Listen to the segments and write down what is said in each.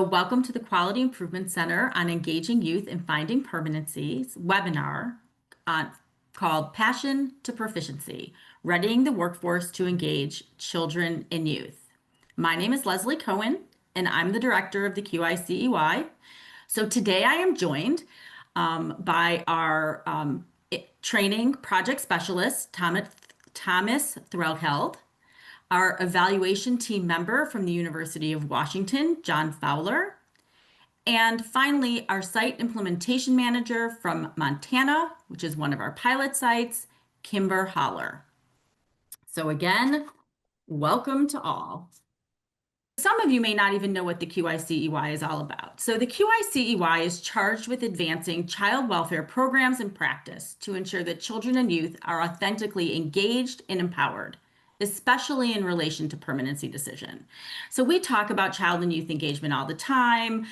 Welcome to the Quality Improvement Center on Engaging Youth and Finding Permanency's webinar on, called Passion to Proficiency, Readying the Workforce to Engage Children and Youth. My name is Leslie Cohen, and I'm the director of the QICEY. So today I am joined by our training project specialist, Thomas Threlkeld, our evaluation team member from the University of Washington, John Fowler, and finally, our site implementation manager from Montana, which is one of our pilot sites, Kimber Holler. So again, welcome to all. Some of you may not even know what the QICEY is all about. So the QICEY is charged with advancing child welfare programs and practice to ensure that children and youth are authentically engaged and empowered, especially in relation to permanency decision. So we talk about child and youth engagement all the time.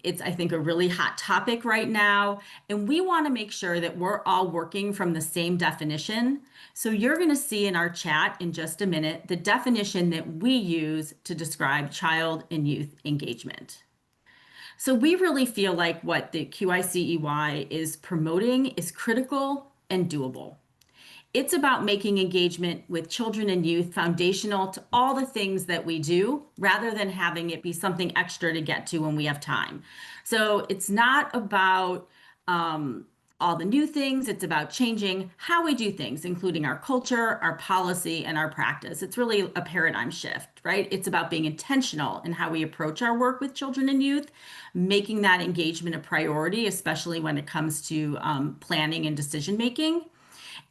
It's, I think, a really hot topic right now. And we want to make sure that we're all working from the same definition. So you're going to see in our chat in just a minute the definition that we use to describe child and youth engagement. So we really feel like what the QICEY is promoting is critical and doable. It's about making engagement with children and youth foundational to all the things that we do, rather than having it be something extra to get to when we have time. So it's not about all the new things. It's about changing how we do things, including our culture, our policy, and our practice. It's really a paradigm shift, right? It's about being intentional in how we approach our work with children and youth, making that engagement a priority, especially when it comes to planning and decision making.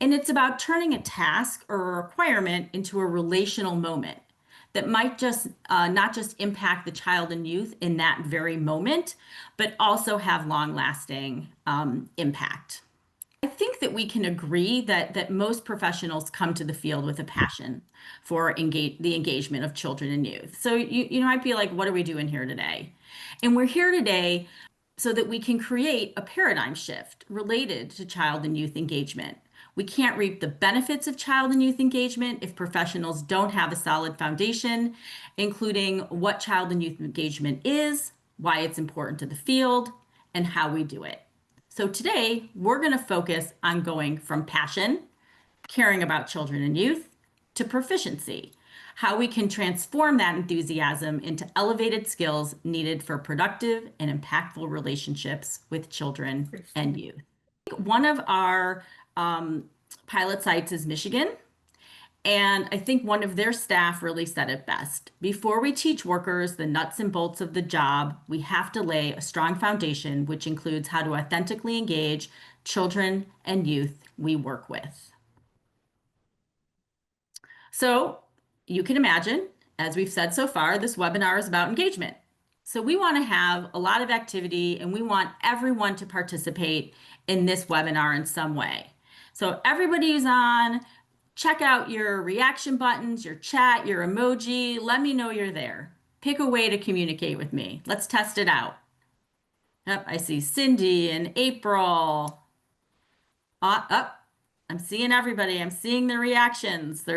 And it's about turning a task or a requirement into a relational moment that might just not just impact the child and youth in that very moment, but also have long-lasting impact. I think that we can agree that most professionals come to the field with a passion for the engagement of children and youth. So you might be like, what are we doing here today? And we're here today so that we can create a paradigm shift related to child and youth engagement. We can't reap the benefits of child and youth engagement if professionals don't have a solid foundation, including what child and youth engagement is, why it's important to the field, and how we do it. So today, we're going to focus on going from passion, caring about children and youth, to proficiency, how we can transform that enthusiasm into elevated skills needed for productive and impactful relationships with children and youth. One of our pilot sites is Michigan. And I think one of their staff really said it best. Before we teach workers the nuts and bolts of the job, we have to lay a strong foundation, which includes how to authentically engage children and youth we work with. So you can imagine, as we've said so far, this webinar is about engagement. So we want to have a lot of activity, and we want everyone to participate in this webinar in some way. So everybody who's on, check out your reaction buttons, your chat, your emoji. Let me know you're there. Pick a way to communicate with me. Let's test it out. Yep, I see Cindy and April. I'm seeing everybody. I'm seeing the reactions.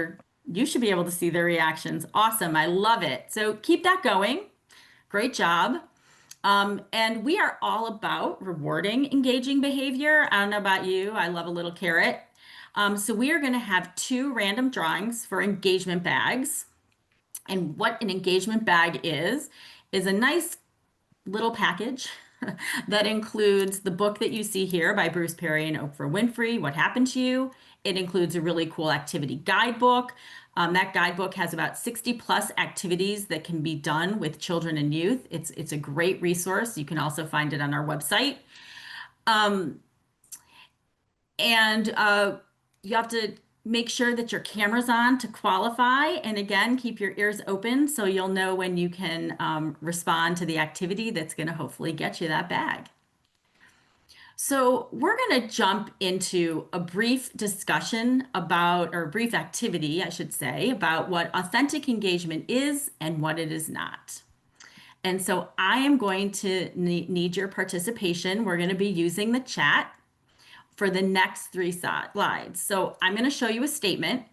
You should be able to see their reactions. Awesome. I love it. So keep that going. Great job. And we are all about rewarding engaging behavior. I don't know about you. I love a little carrot. So we are going to have 2 random drawings for engagement bags. And what an engagement bag is a nice little package that includes the book that you see here by Bruce Perry and Oprah Winfrey, What Happened to You. It includes a really cool activity guidebook. That guidebook has about 60+ activities that can be done with children and youth. It's a great resource. You can also find it on our website. You have to make sure that your camera's on to qualify. And again, keep your ears open so you'll know when you can respond to the activity that's going to hopefully get you that bag. So we're going to jump into a brief discussion about, or a brief activity, I should say, about what authentic engagement is and what it is not. And so I am going to need your participation. We're going to be using the chat for the next 3 slides. So I'm going to show you a statement,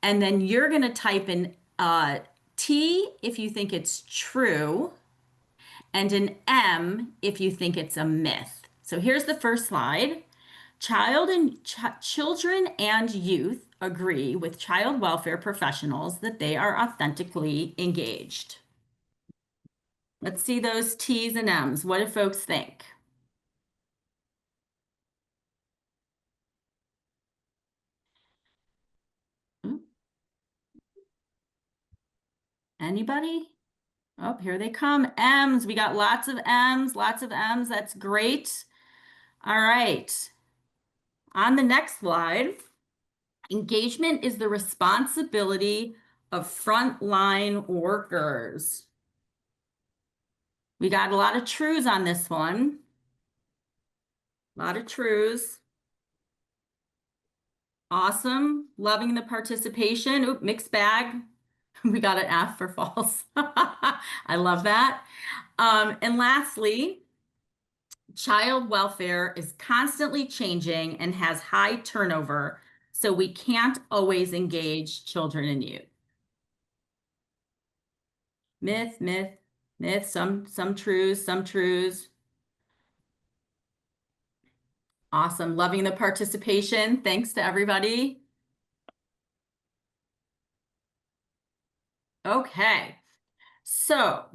and then you're going to type in T if you think it's true, and an M if you think it's a myth. So here's the first slide. Children and youth agree with child welfare professionals that they are authentically engaged. Let's see those T's and M's. What do folks think? Hmm, anybody? Oh, here they come. M's. We got lots of M's, lots of M's. That's great. All right. On the next slide, engagement is the responsibility of frontline workers. We got a lot of trues on this one. A lot of trues. Awesome. Loving the participation. Oop, mixed bag. We got an F for false. I love that. And lastly, child welfare is constantly changing and has high turnover, so we can't always engage children and youth. Myth, myth, myth, some truths, some truths. Awesome. Loving the participation. Thanks to everybody. Okay. So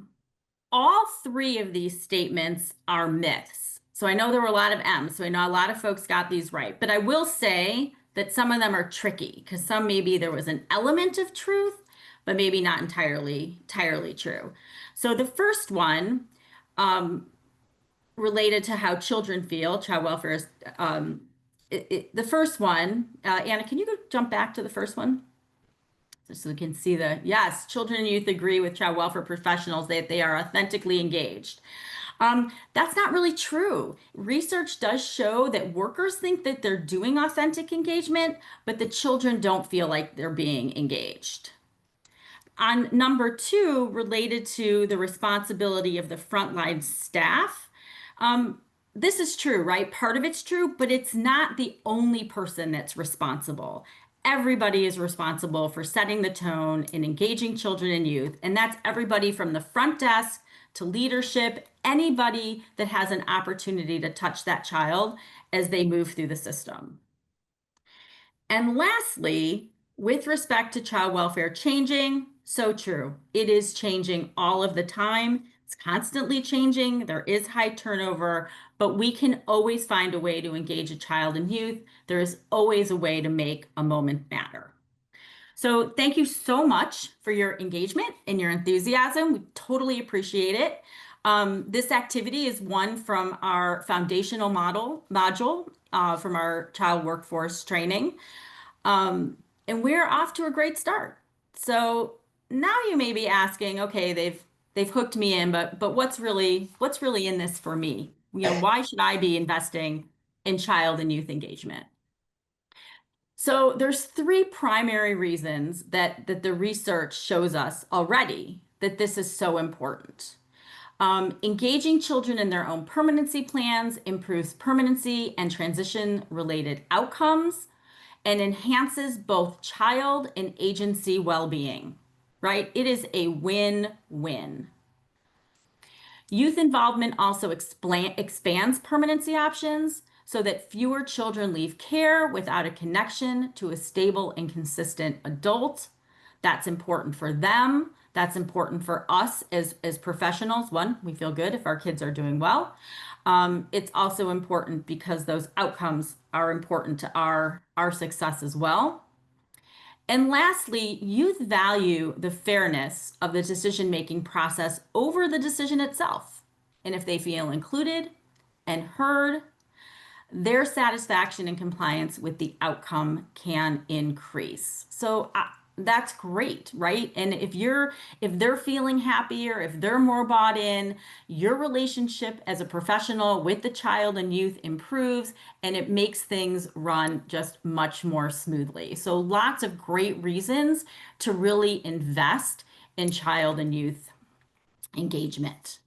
all three of these statements are myths. So I know there were a lot of M's, so I know a lot of folks got these right. But I will say that some of them are tricky because some maybe there was an element of truth, but maybe not entirely true. So the first one, related to how children feel, child welfare is, the first one, Anna, can you go jump back to the first one? So we can see yes, children and youth agree with child welfare professionals that they are authentically engaged. That's not really true. Research does show that workers think that they're doing authentic engagement, but the children don't feel like they're being engaged. On number two, related to the responsibility of the frontline staff, this is true, right? Part of it's true, but it's not the only person that's responsible. Everybody is responsible for setting the tone and engaging children and youth, and that's everybody from the front desk to leadership, anybody that has an opportunity to touch that child as they move through the system. And lastly, with respect to child welfare changing, so true. It is changing all of the time. It's constantly changing. There is high turnover, but we can always find a way to engage a child and youth. There is always a way to make a moment matter. So thank you so much for your engagement and your enthusiasm. We totally appreciate it. This activity is one from our foundational module from our child workforce training. And we're off to a great start. So now you may be asking, okay, they've hooked me in, but what's really in this for me? Why should I be investing in child and youth engagement? So there's three primary reasons that the research shows us already that this is so important. Engaging children in their own permanency plans improves permanency and transition related outcomes and enhances both child and agency well-being, right? It is a win-win. Youth involvement also expands permanency options so that fewer children leave care without a connection to a stable and consistent adult. That's important for them. That's important for us as professionals. One, we feel good if our kids are doing well. It's also important because those outcomes are important to our success as well. And lastly, youth value the fairness of the decision-making process over the decision itself. And if they feel included and heard, their satisfaction and compliance with the outcome can increase. So that's great, right? And if they're feeling happier, if they're more bought in, your relationship as a professional with the child and youth improves and it makes things run just much more smoothly. So lots of great reasons to really invest in child and youth engagement.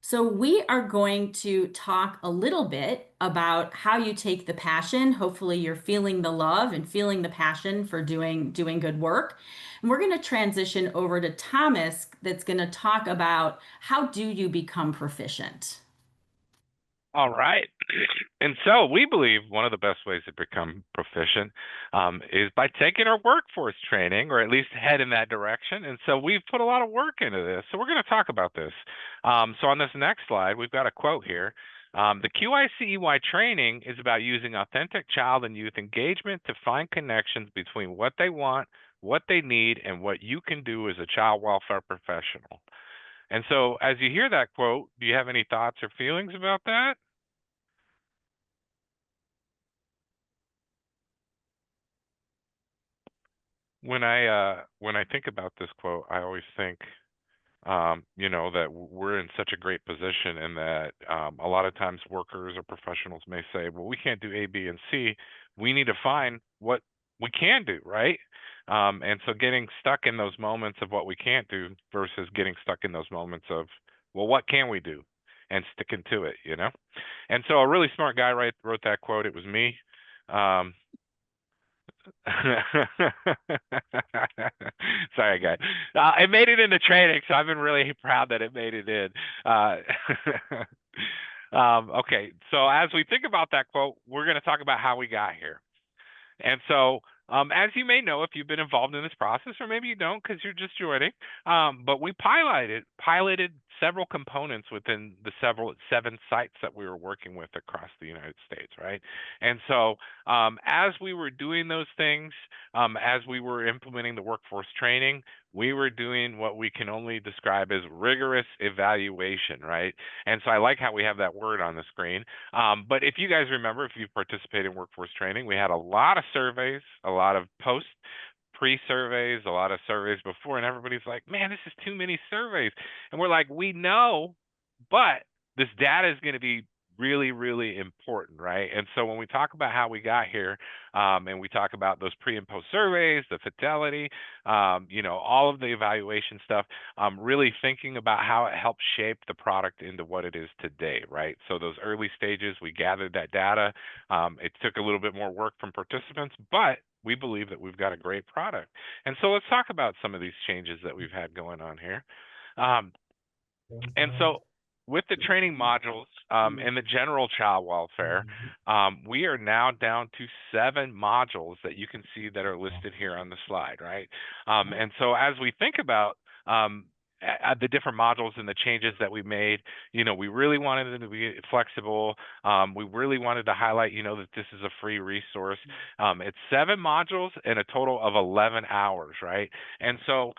So, we are going to talk a little bit about how you take the passion. Hopefully, you're feeling the love and feeling the passion for doing good work. And we're going to transition over to Thomas, that's going to talk about how do you become proficient. All right. And so we believe one of the best ways to become proficient is by taking our workforce training, or at least head in that direction. And so we've put a lot of work into this. So we're going to talk about this. So on this next slide, we've got a quote here. The QICEY training is about using authentic child and youth engagement to find connections between what they want, what they need, and what you can do as a child welfare professional. And so as you hear that quote, do you have any thoughts or feelings about that? When I think about this quote, I always think that we're in such a great position, and that a lot of times workers or professionals may say, well, we can't do A, B, and C. We need to find what we can do, right? And so getting stuck in those moments of what we can't do versus getting stuck in those moments of, well, what can we do? And sticking to it. And so a really smart guy wrote that quote. It was me. Um, Sorry, guys. It made it into training, so I've been really proud that it made it in. Uh, okay, so as we think about that quote, we're going to talk about how we got here. And so, as you may know, if you've been involved in this process, or maybe you don't because you're just joining, but we piloted several components within the seven sites that we were working with across the United States, right? And so, as we were doing those things, as we were implementing the workforce training, we were doing what we can only describe as rigorous evaluation, right? And so I like how we have that word on the screen. But if you guys remember, if you participated in workforce training, we had a lot of surveys, a lot of pre-surveys, a lot of surveys before, and everybody's like, man, this is too many surveys. And we're like, we know, but this data is going to be really, really important, right? And so when we talk about how we got here, and we talk about those pre and post surveys, the fidelity, all of the evaluation stuff, really thinking about how it helps shape the product into what it is today, right? So those early stages, we gathered that data. It took a little bit more work from participants, but we believe that we've got a great product. And so let's talk about some of these changes that we've had going on here. Um, and so with the training modules and the general child welfare, we are now down to 7 modules that you can see that are listed here on the slide, right? And so as we think about the different modules and the changes that we made, we really wanted them to be flexible. We really wanted to highlight, that this is a free resource. It's 7 modules and a total of 11 hours, right? And so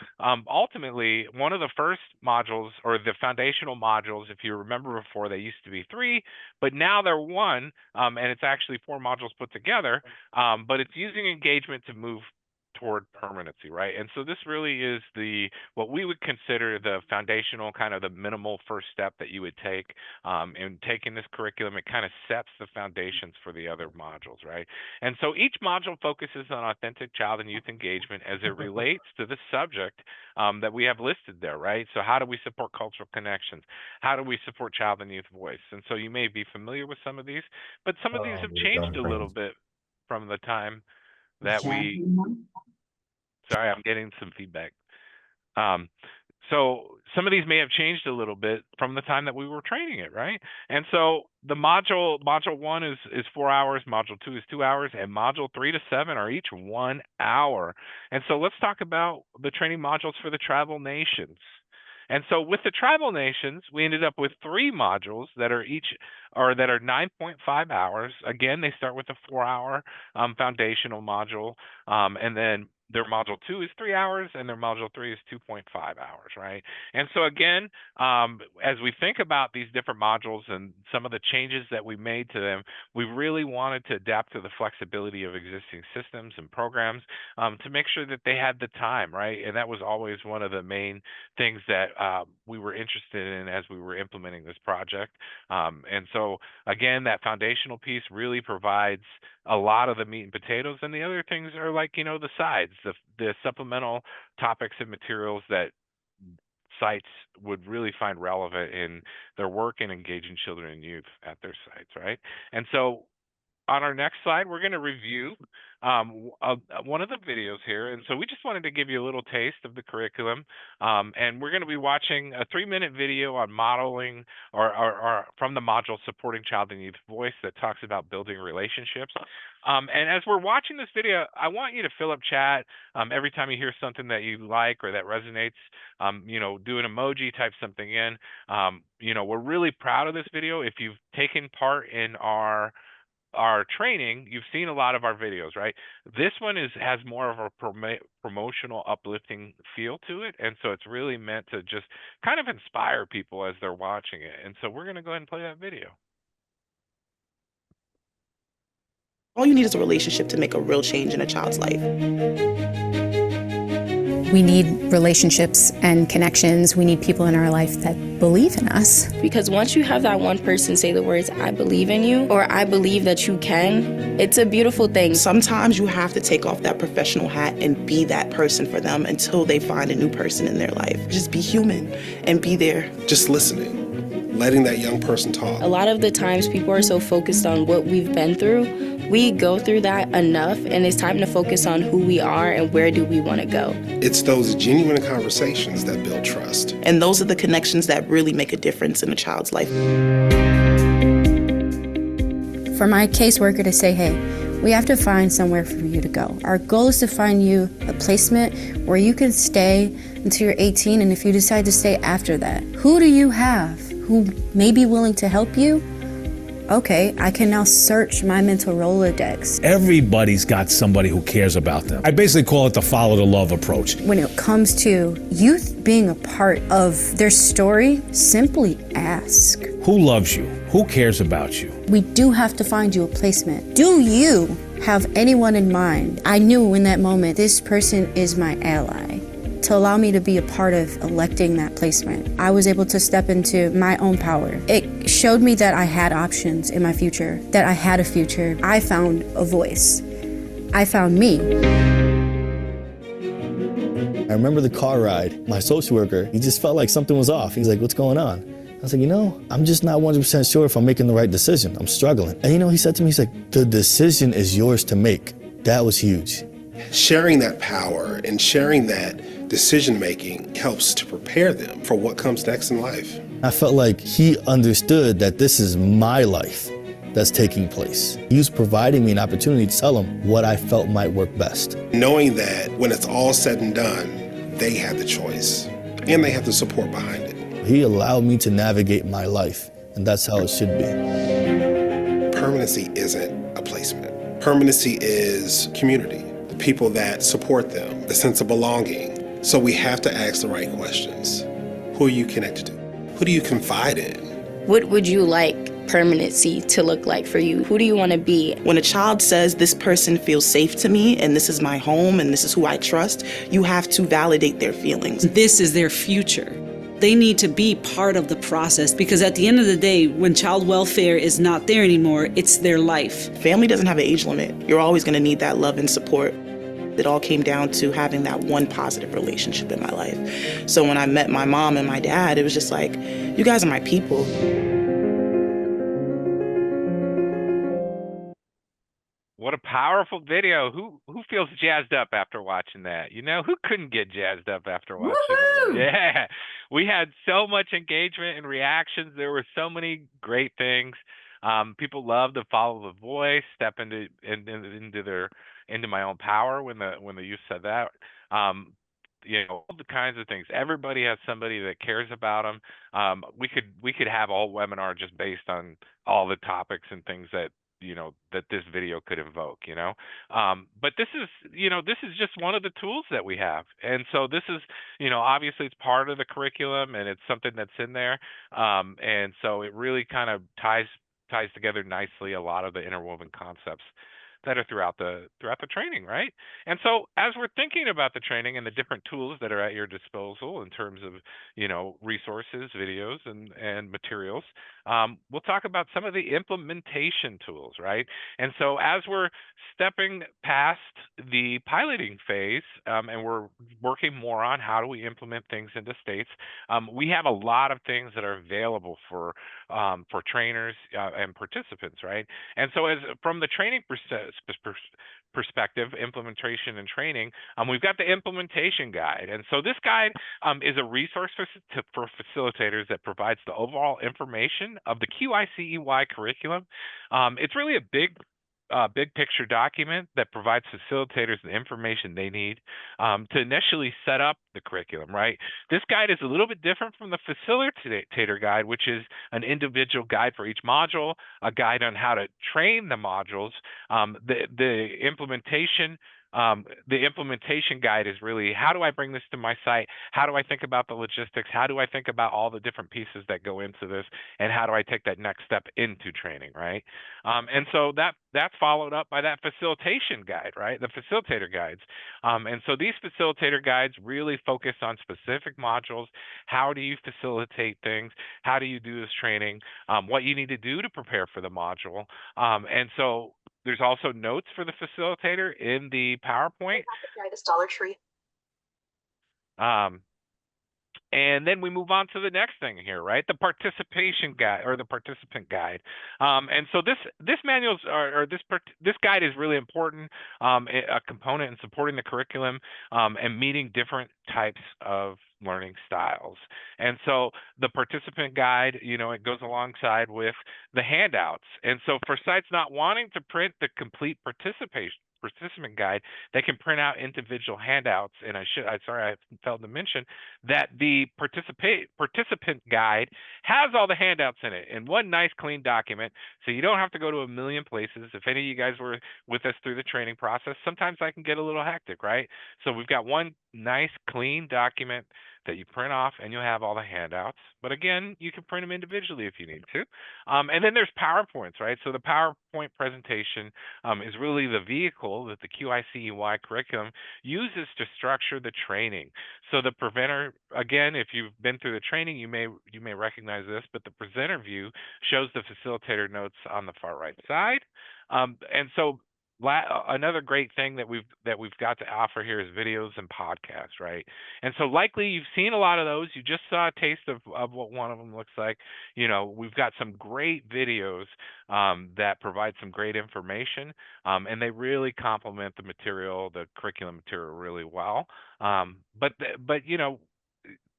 ultimately, one of the first modules, or the foundational modules, if you remember before, they used to be 3, but now they're 1, and it's actually 4 modules put together, but it's using engagement to move toward permanency, right? And so this really is what we would consider the foundational, kind of the minimal first step that you would take in taking this curriculum. It kind of sets the foundations for the other modules, right? And so each module focuses on authentic child and youth engagement as it relates to the subject that we have listed there, right? So how do we support cultural connections? How do we support child and youth voice? And so you may be familiar with some of these, but some of these have changed a little bit from the time that we Sorry, I'm getting some feedback. Um, so some of these may have changed a little bit from the time that we were training it, right? And so the module 1 is 4 hours, module 2 is 2 hours, and module 3 to 7 are each 1 hour. And so let's talk about the training modules for the tribal nations. And so with the tribal nations, we ended up with 3 modules that are 9.5 hours. Again, they start with a 4-hour foundational module, and then their module 2 is 3 hours, and their module 3 is 2.5 hours, right? And so again, as we think about these different modules and some of the changes that we made to them, we really wanted to adapt to the flexibility of existing systems and programs, to make sure that they had the time, right? And that was always one of the main things that we were interested in as we were implementing this project. And so again, that foundational piece really provides a lot of the meat and potatoes, and the other things are like, the sides, the supplemental topics and materials that sites would really find relevant in their work in engaging children and youth at their sites, right? And so on our next slide, we're going to review one of the videos here. And so we just wanted to give you a little taste of the curriculum. And we're going to be watching a 3-minute video on modeling or from the module Supporting Child and Youth Voice that talks about building relationships. And as we're watching this video, I want you to fill up chat every time you hear something that you like or that resonates. Do an emoji, type something in. We're really proud of this video. If you've taken part in our training, you've seen a lot of our videos, right? This one has more of a promotional, uplifting feel to it, and so it's really meant to just kind of inspire people as they're watching it. And so we're going to go ahead and play that video. All you need is a relationship to make a real change in a child's life. We need relationships and connections. We need people in our life that believe in us. Because once you have that one person say the words, I believe in you, or I believe that you can, it's a beautiful thing. Sometimes you have to take off that professional hat and be that person for them until they find a new person in their life. Just be human and be there. Just listening, letting that young person talk. A lot of the times people are so focused on what we've been through. We go through that enough, and it's time to focus on who we are and where do we want to go. It's those genuine conversations that build trust. And those are the connections that really make a difference in a child's life. For my caseworker to say, hey, we have to find somewhere for you to go. Our goal is to find you a placement where you can stay until you're 18, and if you decide to stay after that, who do you have who may be willing to help you? Okay, I can now search my mental Rolodex. Everybody's got somebody who cares about them. I basically call it the follow the love approach. When it comes to youth being a part of their story, simply ask. Who loves you? Who cares about you? We do have to find you a placement. Do you have anyone in mind? I knew in that moment, this person is my ally. To allow me to be a part of electing that placement, I was able to step into my own power. It showed me that I had options in my future, that I had a future. I found a voice. I found me. I remember the car ride. My social worker, he just felt like something was off. He's like, what's going on? I was like, I'm just not 100% sure if I'm making the right decision. I'm struggling. And he said to me, he's like, the decision is yours to make. That was huge. Sharing that power and sharing that decision-making helps to prepare them for what comes next in life. I felt like he understood that this is my life that's taking place. He was providing me an opportunity to tell him what I felt might work best. Knowing that when it's all said and done, they have the choice and they have the support behind it. He allowed me to navigate my life, and that's how it should be. Permanency isn't a placement. Permanency is community, the people that support them, the sense of belonging. So we have to ask the right questions. Who are you connected to? Who do you confide in? What would you like permanency to look like for you? Who do you want to be? When a child says, this person feels safe to me, and this is my home, and this is who I trust, you have to validate their feelings. This is their future. They need to be part of the process, because at the end of the day, when child welfare is not there anymore, it's their life. Family doesn't have an age limit. You're always going to need that love and support. It all came down to having that one positive relationship in my life. So when I met my mom and my dad, it was just like, you guys are my people. What a powerful video. Who feels jazzed up after watching that? Who couldn't get jazzed up after watching it? Yeah. We had so much engagement and reactions. There were so many great things. People love to follow the voice, step into my own power when the youth said that. All the kinds of things. Everybody has somebody that cares about them. We could have a whole webinar just based on all the topics and things that that this video could invoke. But this is just one of the tools that we have, and so this is obviously it's part of the curriculum and it's something that's in there, and so it really kind of ties together nicely a lot of the interwoven concepts that are throughout the training, right? And so as we're thinking about the training and the different tools that are at your disposal in terms of, resources, videos, and materials, we'll talk about some of the implementation tools, right? And so as we're stepping past the piloting phase, and we're working more on how do we implement things into states, we have a lot of things that are available for trainers and participants, right? And so as from the training perspective, implementation and training, we've got the implementation guide. And so this guide is a resource for facilitators that provides the overall information of the QICEY curriculum. It's really a big picture document that provides facilitators the information they need to initially set up the curriculum, right? This guide is a little bit different from the facilitator guide, which is an individual guide for each module, a guide on how to train the modules. The implementation guide is really, how do I bring this to my site? How do I think about the logistics? How do I think about all the different pieces that go into this? And how do I take that next step into training, right? And so that's followed up by that facilitation guide, right? The facilitator guides. And so these facilitator guides really focus on specific modules. How do you facilitate things? How do you do this training? What you need to do to prepare for the module. And so there's also notes for the facilitator in the PowerPoint. Dollar Tree. And then we move on to the next thing here, right? The participation guide or the participant guide. And so this manual or this guide is really important, a component in supporting the curriculum and meeting different types of learning styles. And so the participant guide, it goes alongside with the handouts. And so for sites not wanting to print the complete participant guide, they can print out individual handouts. And I failed to mention that the participant guide has all the handouts in it in one nice clean document, so you don't have to go to a million places. If any of you guys were with us through the training process, sometimes I can get a little hectic, right? So we've got one nice clean document that you print off, and you'll have all the handouts. But again, you can print them individually if you need to. And then there's PowerPoints, right? So the PowerPoint presentation is really the vehicle that the QICEY curriculum uses to structure the training. So the presenter, again, if you've been through the training, you may recognize this, but the presenter view shows the facilitator notes on the far right side. And so another great thing that we've got to offer here is videos and podcasts, right? And so likely you've seen a lot of those. You just saw a taste of what one of them looks like. We've got some great videos that provide some great information, and they really complement the material, the curriculum material, really well. But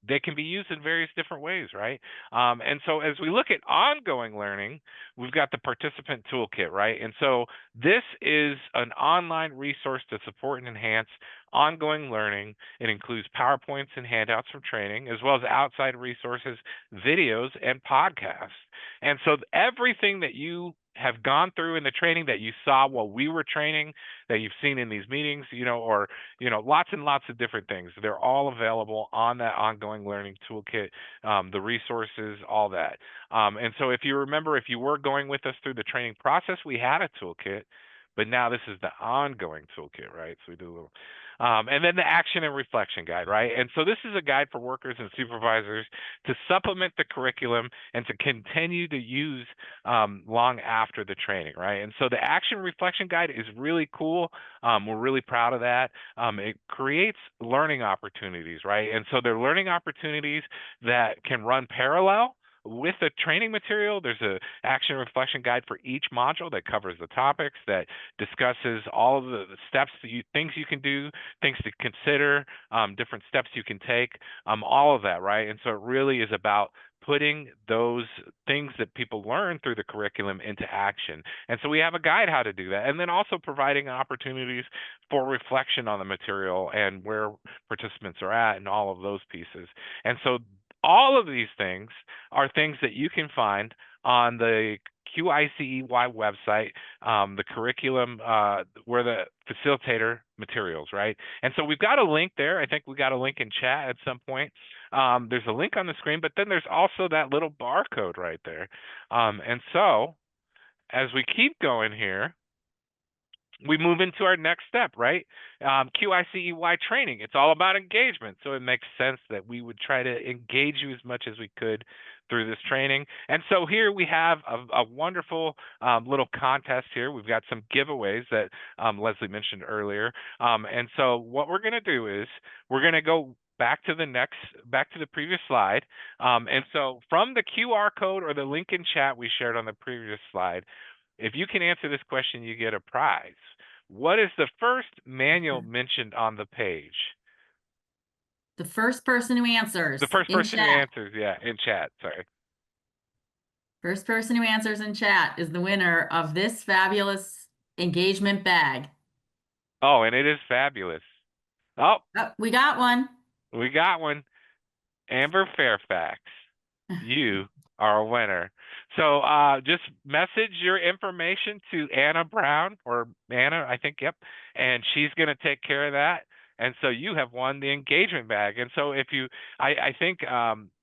they can be used in various different ways, right? And so as we look at ongoing learning, we've got the participant toolkit, right? And so this is an online resource to support and enhance ongoing learning. It includes PowerPoints and handouts from training, as well as outside resources, videos, and podcasts. And so everything that you have gone through in the training that you saw while we were training, that you've seen in these meetings, or lots and lots of different things. They're all available on that ongoing learning toolkit, the resources, all that. And so if you remember, if you were going with us through the training process, we had a toolkit, but now this is the ongoing toolkit, right? So we do a little. And then the action and reflection guide, right? And so this is a guide for workers and supervisors to supplement the curriculum and to continue to use long after the training, right? And so the action reflection guide is really cool. We're really proud of that. It creates learning opportunities, right? And so they're learning opportunities that can run parallel with the training material. There's a action reflection guide for each module that covers the topics, that discusses all of the steps things you can do, things to consider, different steps you can take, all of that, right? And so it really is about putting those things that people learn through the curriculum into action. And so we have a guide how to do that, and then also providing opportunities for reflection on the material and where participants are at and all of those pieces. And so all of these things are things that you can find on the QICEY website, the curriculum, where the facilitator materials, right? And so we've got a link there. I think we got a link in chat at some point. There's a link on the screen, but then there's also that little barcode right there. And so as we keep going here, we move into our next step, right? QICEY training. It's all about engagement. So it makes sense that we would try to engage you as much as we could through this training. And so here we have a wonderful little contest here. We've got some giveaways that Leslie mentioned earlier. And so what we're going to do is we're going to go back to the previous slide. And so from the QR code or the link in chat we shared on the previous slide, if you can answer this question, you get a prize. What is the first manual mentioned on the page? The first person who answers The first in person who chat. answers, yeah, in chat, sorry. First person who answers in chat is the winner of this fabulous engagement bag. Oh, and it is fabulous. Oh, Oh, we got one. we got one. Amber Fairfax, you are a winner. So just message your information to Anna Brown, or Anna, I think, yep, and she's going to take care of that. And so you have won the engagement bag. And so if you, I think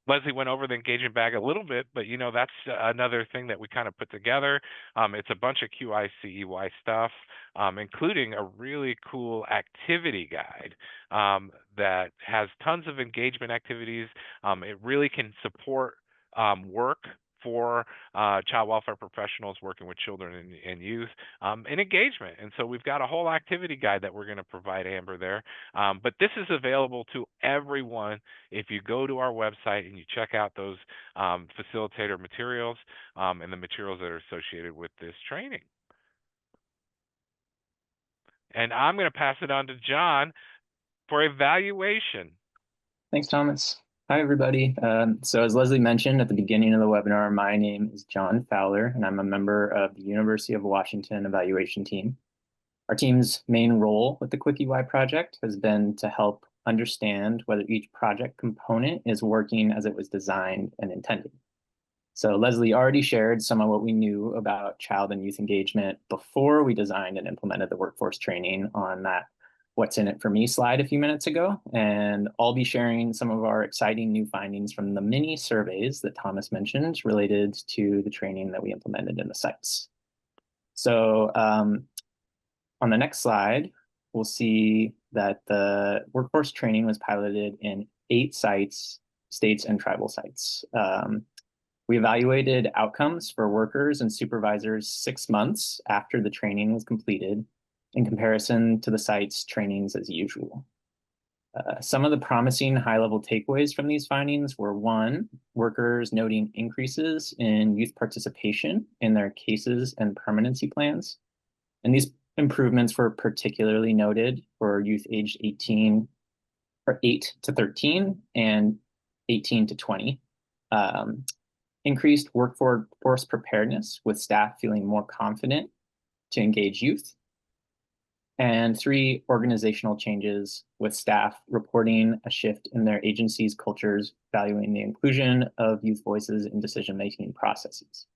Leslie went over the engagement bag a little bit, but that's another thing that we kind of put together. It's a bunch of QICEY stuff, including a really cool activity guide that has tons of engagement activities. It really can support work for child welfare professionals working with children and youth and engagement. And so we've got a whole activity guide that we're going to provide Amber there. But this is available to everyone if you go to our website and you check out those facilitator materials and the materials that are associated with this training. And I'm going to pass it on to John for evaluation. Thanks, Thomas. Hi, everybody. So as Leslie mentioned at the beginning of the webinar, my name is John Fowler, and I'm a member of the University of Washington evaluation team. Our team's main role with the QuickEY project has been to help understand whether each project component is working as it was designed and intended. So Leslie already shared some of what we knew about child and youth engagement before we designed and implemented the workforce training on that What's in it for me slide a few minutes ago, and I'll be sharing some of our exciting new findings from the mini surveys that Thomas mentioned related to the training that we implemented in the sites. So on the next slide, we'll see that the workforce training was piloted in 8 sites, states and tribal sites. We evaluated outcomes for workers and supervisors 6 months after the training was completed, in comparison to the site's trainings as usual. Some of the promising high-level takeaways from these findings were: 1, workers noting increases in youth participation in their cases and permanency plans. And these improvements were particularly noted for youth aged 8 to 13 and 18 to 20. Increased workforce preparedness, with staff feeling more confident to engage youth. And 3, organizational changes, with staff reporting a shift in their agency's cultures, valuing the inclusion of youth voices in decision-making processes.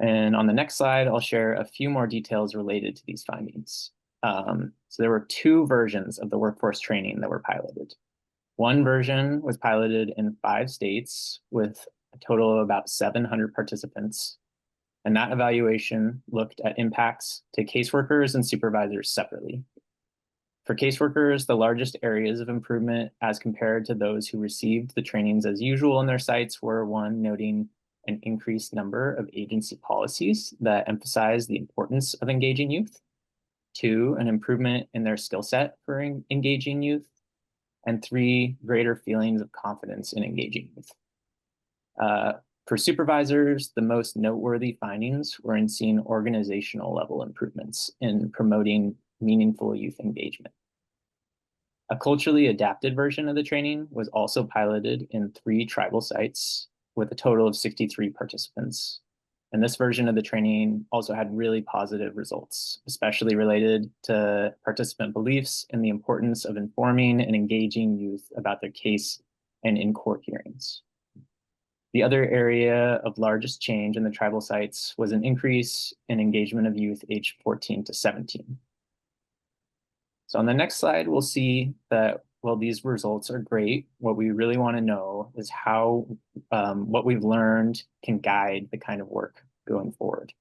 And on the next slide, I'll share a few more details related to these findings. So there were 2 versions of the workforce training that were piloted. One version was piloted in 5 states with a total of about 700 participants. And that evaluation looked at impacts to caseworkers and supervisors separately. For caseworkers, the largest areas of improvement as compared to those who received the trainings as usual in their sites were: 1, noting an increased number of agency policies that emphasize the importance of engaging youth; 2, an improvement in their skill set for engaging youth; and 3, greater feelings of confidence in engaging youth. For supervisors, the most noteworthy findings were in seeing organizational level improvements in promoting meaningful youth engagement. A culturally adapted version of the training was also piloted in 3 tribal sites with a total of 63 participants. And this version of the training also had really positive results, especially related to participant beliefs and the importance of informing and engaging youth about their case and in-court hearings. The other area of largest change in the tribal sites was an increase in engagement of youth aged 14 to 17. So on the next slide, we'll see that while these results are great, what we really want to know is how what we've learned can guide the kind of work going forward.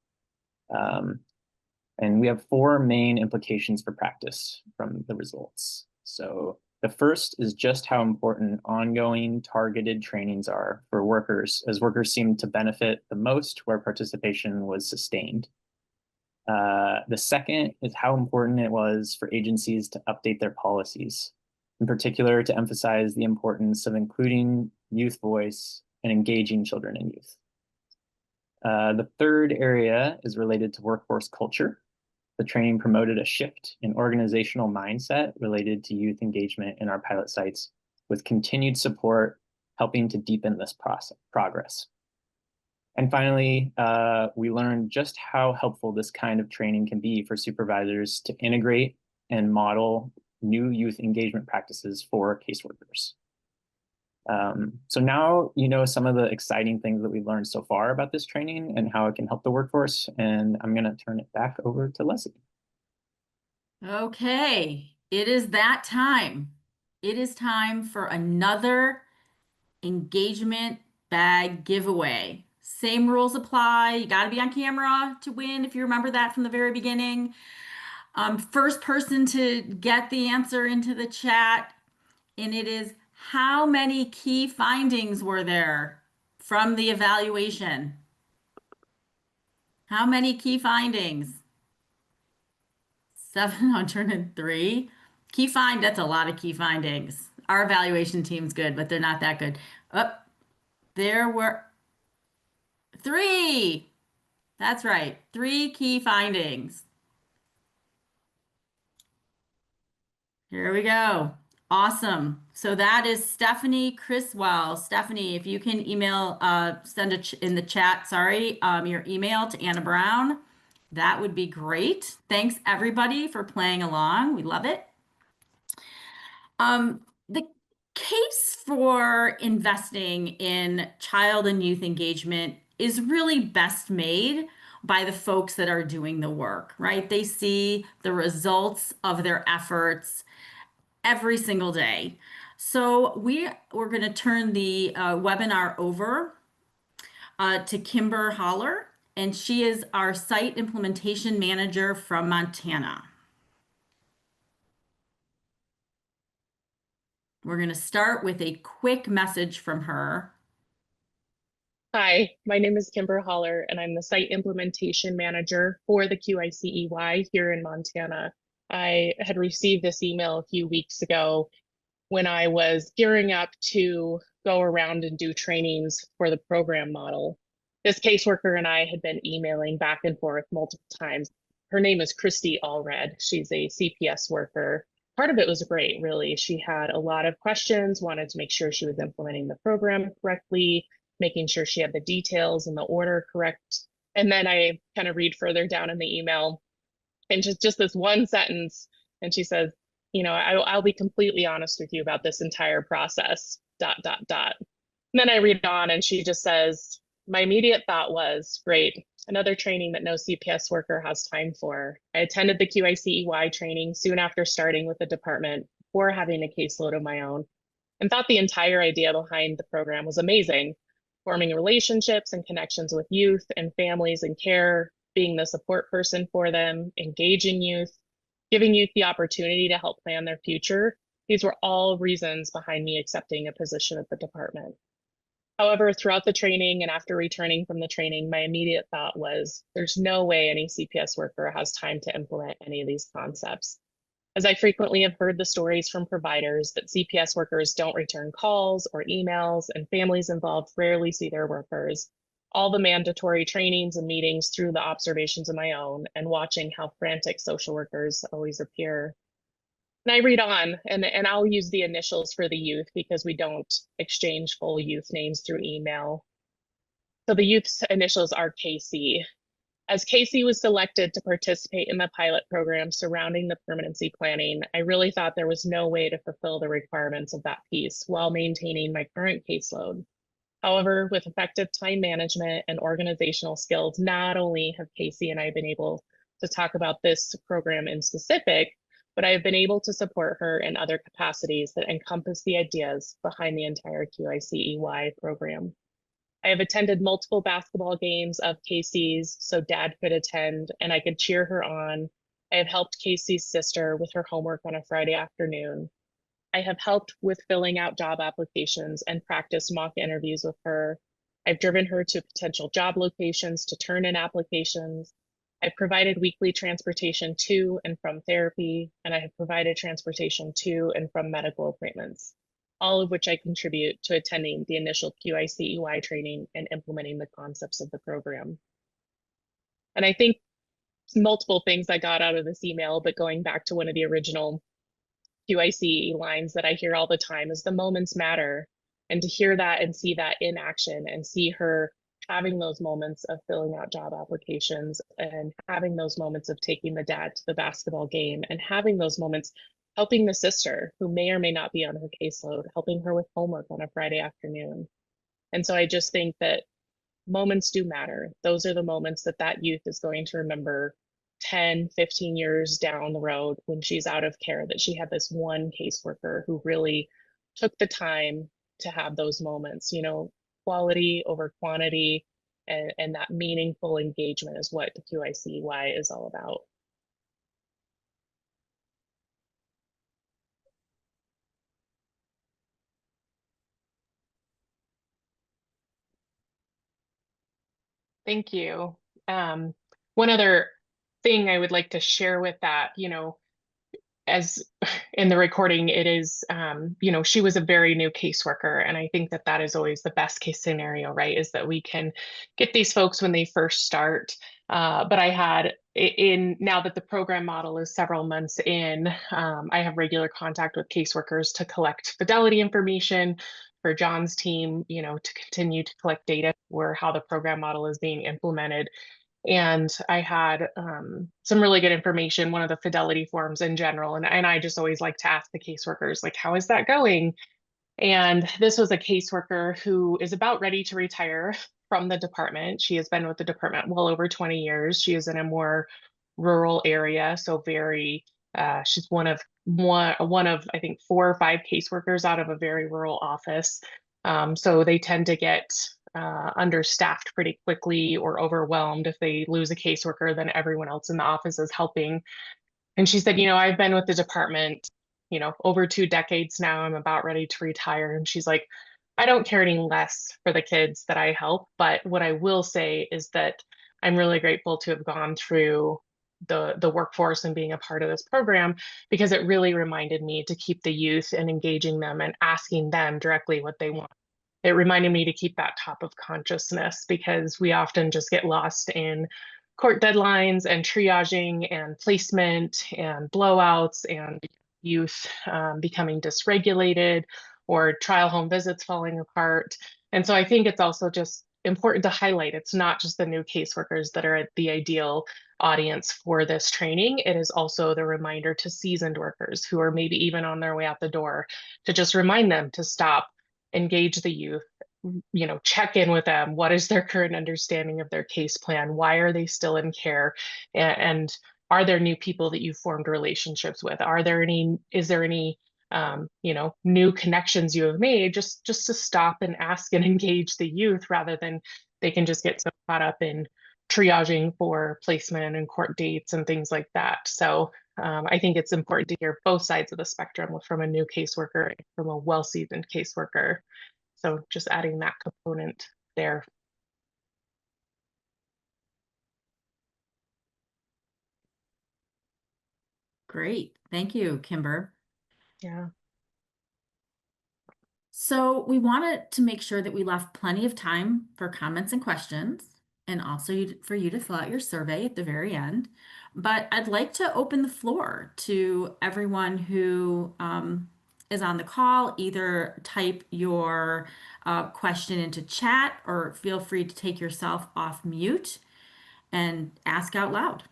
And we have 4 main implications for practice from the results. So the first is just how important ongoing targeted trainings are for workers, as workers seem to benefit the most where participation was sustained. The second is how important it was for agencies to update their policies, in particular to emphasize the importance of including youth voice and engaging children and youth. The third area is related to workforce culture. The training promoted a shift in organizational mindset related to youth engagement in our pilot sites, with continued support helping to deepen this progress. And finally, we learned just how helpful this kind of training can be for supervisors to integrate and model new youth engagement practices for caseworkers. So now you know some of the exciting things that we've learned so far about this training and how it can help the workforce. And I'm going to turn it back over to Leslie. Okay, it is that time. It is time for another engagement bag giveaway. Same rules apply. You got to be on camera to win if you remember that from the very beginning. First person to get the answer into the chat, and it is how many key findings were there from the evaluation? How many key findings? 703. Key find, that's a lot of key findings. Our evaluation team's good, but they're not that good. Oh, there were 3. That's right, 3 key findings. Here we go. Awesome. So that is Stephanie Criswell. Stephanie, if you can email, send in the chat, sorry, your email to Anna Brown, that would be great. Thanks everybody for playing along. We love it. The case for investing in child and youth engagement is really best made by the folks that are doing the work, right? They see the results of their efforts every single day. So we're going to turn the webinar over to Kimber Holler, and she is our site implementation manager from Montana. We're going to start with a quick message from her. Hi, my name is Kimber Holler, and I'm the site implementation manager for the QICEY here in Montana. I had received this email a few weeks ago when I was gearing up to go around and do trainings for the program model. This caseworker and I had been emailing back and forth multiple times. Her name is Christy Allred. She's a CPS worker. Part of it was great, really. She had a lot of questions, wanted to make sure she was implementing the program correctly, making sure she had the details and the order correct. And then I kind of read further down in the email and just this one sentence. And she says, you know, I'll be completely honest with you about this entire process, ... And then I read on and she just says, my immediate thought was, great, another training that no CPS worker has time for. I attended the QICEY training soon after starting with the department before having a caseload of my own, and thought the entire idea behind the program was amazing. Forming relationships and connections with youth and families in care, being the support person for them, engaging youth, giving youth the opportunity to help plan their future. These were all reasons behind me accepting a position at the department. However, throughout the training and after returning from the training, my immediate thought was, there's no way any CPS worker has time to implement any of these concepts. As I frequently have heard the stories from providers that CPS workers don't return calls or emails, and families involved rarely see their workers, all the mandatory trainings and meetings through the observations of my own, and watching how frantic social workers always appear. And I read on, and I'll use the initials for the youth because we don't exchange full youth names through email. So the youth's initials are KC. As Casey was selected to participate in the pilot program surrounding the permanency planning, I really thought there was no way to fulfill the requirements of that piece while maintaining my current caseload. However, with effective time management and organizational skills, not only have Casey and I been able to talk about this program in specific, but I have been able to support her in other capacities that encompass the ideas behind the entire QICEY program. I have attended multiple basketball games of Casey's so dad could attend and I could cheer her on. I have helped Casey's sister with her homework on a Friday afternoon. I have helped with filling out job applications and practiced mock interviews with her. I've driven her to potential job locations to turn in applications. I've provided weekly transportation to and from therapy, and I have provided transportation to and from medical appointments, all of which I contribute to attending the initial QICEY training and implementing the concepts of the program. And I think multiple things I got out of this email, but going back to one of the original QICE lines that I hear all the time is the moments matter. And to hear that and see that in action and see her having those moments of filling out job applications and having those moments of taking the dad to the basketball game and having those moments helping the sister who may or may not be on her caseload, helping her with homework on a Friday afternoon. And so I just think that moments do matter. Those are the moments that that youth is going to remember 10, 15 years down the road when she's out of care, that she had this one caseworker who really took the time to have those moments, you know, quality over quantity, and that meaningful engagement is what the QICY is all about. Thank you. One other thing I would like to share with that, you know, as in the recording, it is, you know, she was a very new caseworker. And I think that that is always the best case scenario, right? Is that we can get these folks when they first start. But I had now that the program model is several months in, I have regular contact with caseworkers to collect fidelity information for John's team, you know, to continue to collect data for how the program model is being implemented. And I had some really good information, one of the fidelity forms in general. And I just always like to ask the caseworkers, like, how is that going? And this was a caseworker who is about ready to retire from the department. She has been with the department well over 20 years. She is in a more rural area, so very, she's one of I think 4 or 5 caseworkers out of a very rural office. So they tend to get understaffed pretty quickly or overwhelmed. If they lose a caseworker, then everyone else in the office is helping. And she said, you know, I've been with the department, you know, over 2 decades now. I'm about ready to retire. And she's like, I don't care any less for the kids that I help. But what I will say is that I'm really grateful to have gone through the workforce and being a part of this program, because it really reminded me to keep the youth and engaging them and asking them directly what they want. It reminded me to keep that top of consciousness, because we often just get lost in court deadlines and triaging and placement and blowouts and youth becoming dysregulated or trial home visits falling apart. And so I think it's also just important to highlight it's not just the new caseworkers that are the ideal audience for this training. It is also the reminder to seasoned workers who are maybe even on their way out the door, to just remind them to stop, engage the youth, you know, check in with them. What is their current understanding of their case plan? Why are they still in care? And are there new people that you've formed relationships with? Is there any you know, new connections you have made? Just to stop and ask and engage the youth, rather than they can just get so caught up in triaging for placement and court dates and things like that. So I think it's important to hear both sides of the spectrum, from a new caseworker and from a well-seasoned caseworker. So just adding that component there. Great. Thank you, Kimber. Yeah. So we wanted to make sure that we left plenty of time for comments and questions, and also for you to fill out your survey at the very end. But I'd like to open the floor to everyone who is on the call. Either type your question into chat, or feel free to take yourself off mute and ask out loud.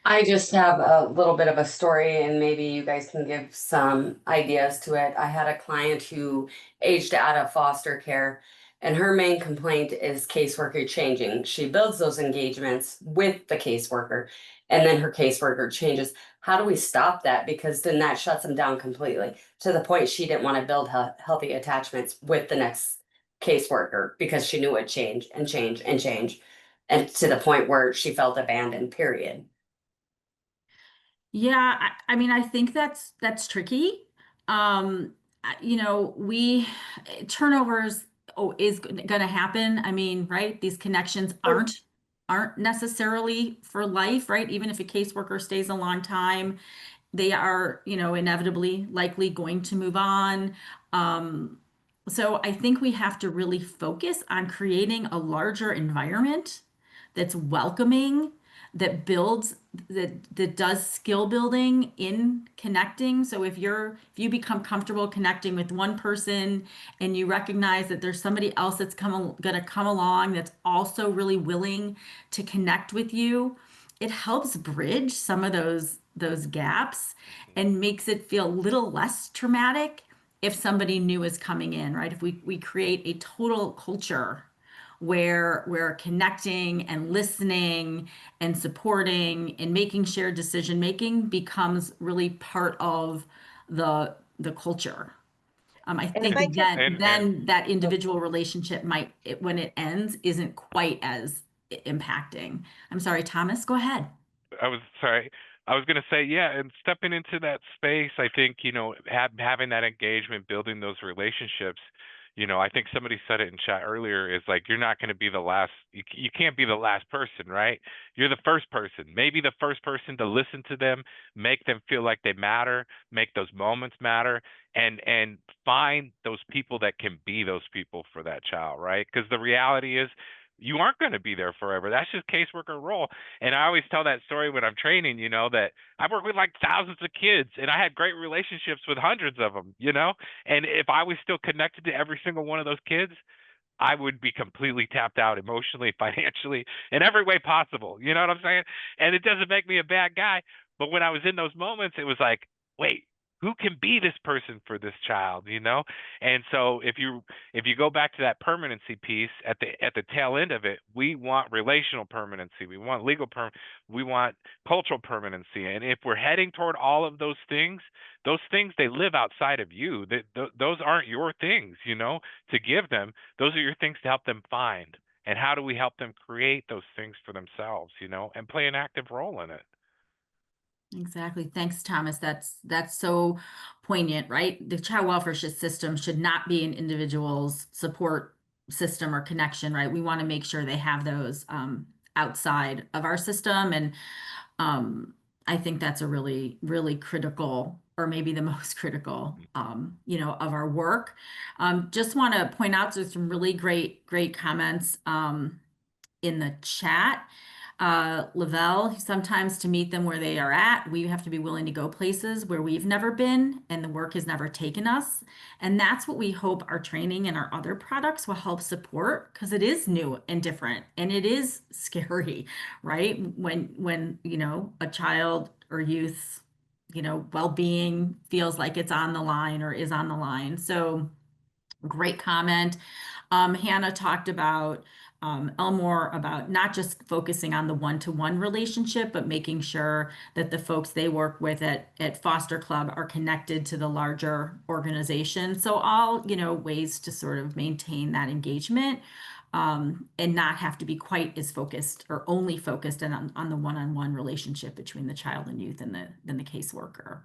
I just have a little bit of a story, and maybe you guys can give some ideas to it. I had a client who aged out of foster care, and her main complaint is caseworker changing. She builds those engagements with the caseworker, and then her caseworker changes. How do we stop that? Because then that shuts them down completely, to the point she didn't want to build healthy attachments with the next caseworker because she knew it change and change and change, and to the point where she felt abandoned, period. Yeah, I mean, I think that's tricky. You know, we turnovers is going to happen. I mean, right? These connections aren't necessarily for life, right? Even if a caseworker stays a long time, they are, you know, inevitably likely going to move on. Um, so I think we have to really focus on creating a larger environment that's welcoming, that builds, that does skill building in connecting. So if you become comfortable connecting with one person and you recognize that there's somebody else that's gonna come along that's also really willing to connect with you, it helps bridge some of those gaps and makes it feel a little less traumatic if somebody new is coming in, right? If we create a total culture where we're connecting and listening and supporting and making shared decision making becomes really part of the culture. I And if think I could, then that individual relationship when it ends, isn't quite as impacting. I'm sorry, Thomas, go ahead. I was sorry. I was going to say, yeah, and stepping into that space, I think, having that engagement, building those relationships, I think somebody said it in chat earlier, is like, you're not going to be the last, you can't be the last person, right? You're the first person, maybe the first person to listen to them, make them feel like they matter, make those moments matter, and find those people that can be those people for that child, right? Because the reality is, you aren't going to be there forever. That's just caseworker role. And I always tell that story when I'm training, that I've worked with like thousands of kids and I had great relationships with hundreds of them, and if I was still connected to every single one of those kids, I would be completely tapped out emotionally, financially, in every way possible. You know what I'm saying? And it doesn't make me a bad guy. But when I was in those moments, it was like, wait, who can be this person for this child? And so if you go back to that permanency piece at the tail end of it, we want relational permanency, we want we want cultural permanency. And if we're heading toward all of those things they live outside of you. Those aren't your things, to give them. Those are your things to help them find. And how do we help them create those things for themselves, and play an active role in it? Exactly. Thanks, Thomas. That's so poignant, right? The child welfare system should not be an individual's support system or connection, right? We want to make sure they have those outside of our system. And I think that's a really, really critical, or maybe the most critical, of our work. Just want to point out there's some really great comments in the chat. Lavelle, sometimes to meet them where they are at, we have to be willing to go places where we've never been and the work has never taken us. And that's what we hope our training and our other products will help support, because it is new and different and it is scary, right? When a child or youth, well-being feels like it's on the line or is on the line. So great comment. Hannah talked about Elmore, about not just focusing on the one-to-one relationship, but making sure that the folks they work with at Foster Club are connected to the larger organization. So all, ways to sort of maintain that engagement and not have to be quite as focused or only focused on the one-on-one relationship between the child and youth and the caseworker.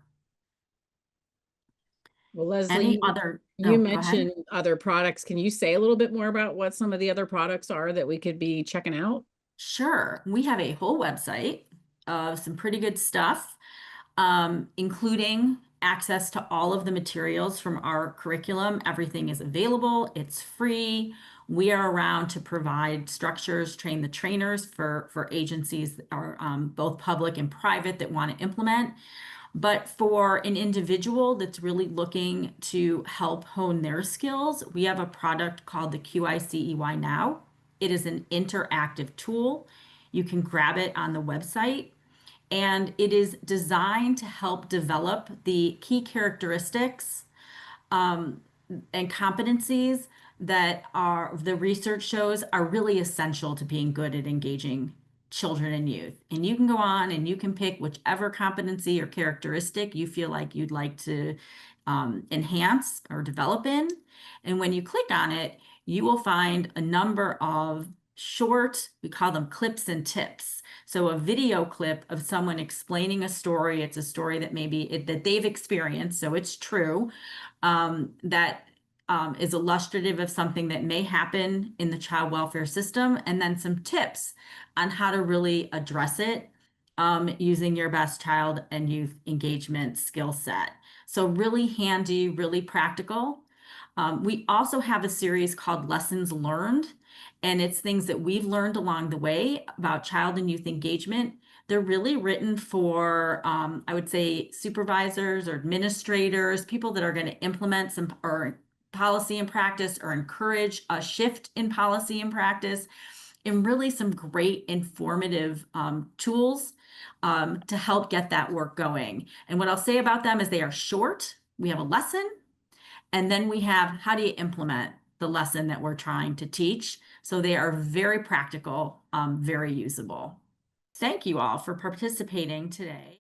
well, Leslie, Any other? you Oh, go ahead. mentioned other products. Can you say a little bit more about what some of the other products are that we could be checking out? Sure. We have a whole website of some pretty good stuff, including access to all of the materials from our curriculum. Everything is available. It's free. We are around to provide structures, train the trainers for agencies that are both public and private that want to implement. But for an individual that's really looking to help hone their skills, we have a product called the QICEY Now. It is an interactive tool. You can grab it on the website, and it is designed to help develop the key characteristics and competencies that the research shows are really essential to being good at engaging children and youth. And you can go on and you can pick whichever competency or characteristic you feel like you'd like to enhance or develop in. And when you click on it, you will find a number of short, we call them clips and tips. So a video clip of someone explaining a story. It's a story that that they've experienced, so it's true, that is illustrative of something that may happen in the child welfare system, and then some tips on how to really address it using your best child and youth engagement skill set. So really handy, really practical. We also have a series called Lessons Learned, and it's things that we've learned along the way about child and youth engagement. They're really written for, I would say, supervisors or administrators, people that are going to implement some or policy and practice or encourage a shift in policy and practice, and really some great informative tools to help get that work going. And what I'll say about them is they are short. We have a lesson, and then we have how do you implement the lesson that we're trying to teach. So they are very practical, very usable. Thank you all for participating today.